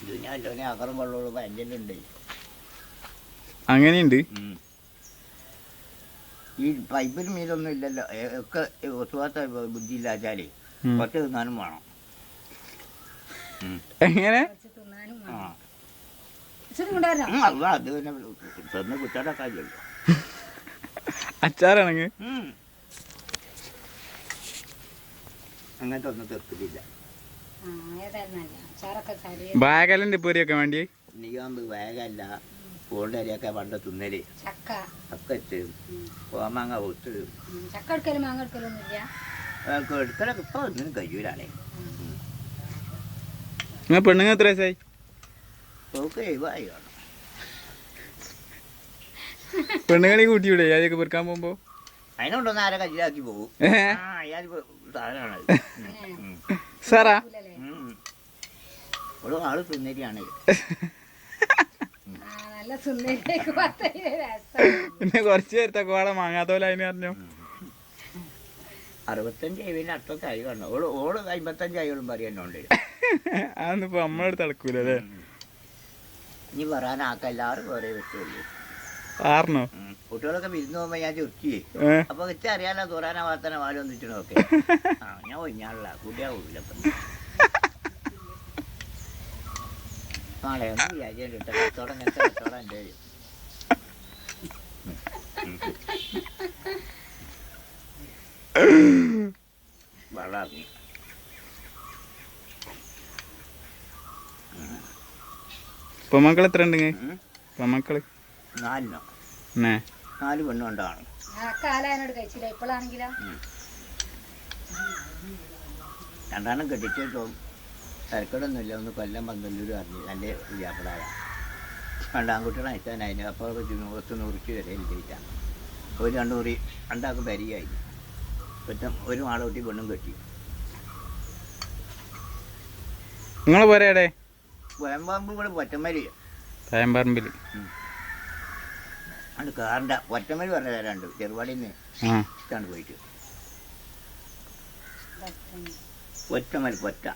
ഇത് ഞാൻ അകറും വെള്ളമുള്ള പഞ്ചലുണ്ട്. അങ്ങനെയുണ്ട്. ഈ പൈപ്പിന് മീനൊന്നും ഇല്ലല്ലോ. ഒക്കെ ഒത്തുവാത്ത ബുദ്ധി ഇല്ലാച്ചാലേ കുറച്ച് തിന്നാനും വേണം. എങ്ങനെ അത് പിന്നെ തിന്ന് കുറ്റാടൊക്കെ അച്ചാറാണെങ്കിൽ അങ്ങനത്തെ ഒന്നും തീർത്തിട്ടില്ല. ബാഗലുണ്ട് പൊരിയൊക്കെ വേണ്ടി നീയാകുമ്പ് വേഗമല്ല പൂളിൻ്റെ അരിയൊക്കെ പണ്ട് തിന്നല് ചക്ക ഇട്ട് മാങ്ങ ഒത്ത് എടുക്കലൊക്കെ ഇപ്പൊ ഒന്നിനും കഴിയൂലാണേ. പെണ്ണുങ്ങൾ എത്ര വയസ്സായി? ഓക്ക് 70 കാണും. പെണ്ണുങ്ങളെ കൂട്ടിയൂടെ അതൊക്കെ പെറുക്കാൻ പോകുമ്പോ? അതിനോണ്ടൊന്ന് ആരെ കയ്യിലാക്കി പോകും. അയാൾ സാധനമാണ് സാറാ ഒരു ആള് സുന്ദരിയാണ്. പിന്നെ കുറച്ച് പേരത്തൊക്കെ പാടെ മാങ്ങാത്തോല അതിന് പറഞ്ഞു. 65 അടുത്തൊക്കെ ആയി കാണണം. ഓള് 55 ആയോളും പറയാനുണ്ട്. അതൊന്നിപ്പോ നമ്മളടുത്ത് നടക്കൂലേ? ഇനി പറയാനാക്ക എല്ലാവരും വേറെ വെച്ചുള്ളൂ. ആറിനോ കുട്ടികളൊക്കെ വിരുന്ന് പോകുമ്പോ ഞാൻ ചുരുക്കിയേ. അപ്പൊ വെച്ച് അറിയാലോ തോരാനാ വാർത്തന വാലും ഒന്നിച്ചിട്ടൊക്കെ. ഞാൻ ഒഴിഞ്ഞാളില്ല കൂട്ടിയാവൂല. നാളെ ഒന്ന് വിചാരിച്ചിട്ട് കച്ചവടം ഇങ്ങനത്തെ കച്ചവടം എൻ്റെ വെള്ളമിറങ്ങി. പൊമക്കൾ എത്ര ഉണ്ട്? പൊമക്കള് 4 പെണ്ണും കൊണ്ടാണ്. രണ്ടെണ്ണം കെട്ടിച്ചിട്ടും തിരക്കടൊന്നുമില്ല. ഒന്ന് കൊല്ലം 12 അറിഞ്ഞു നല്ല വ്യാപടായ 2 ആൺകുട്ടികളെ അയച്ചാനായിരുന്നു. അപ്പോൾ 100 വരെ ജയിച്ചാണ്. ഒരു 200 രണ്ടാൾക്ക് പരിയായി. ഒറ്റം ഒരു ആളെ കൂട്ടി പെണ്ണും കെട്ടി. നിങ്ങള് പോരേടെ? വേമ്പറമ്പ് കൂടെ പൊറ്റമരി തയമ്പറമ്പിൽ അത് കാറിൻ്റെ പൊറ്റമരി പറഞ്ഞ തരാണ്ട് ചെറുപാടിയിൽ നിന്ന് ഇട്ടാണ് പോയിട്ട്. പൊറ്റമരി പൊറ്റ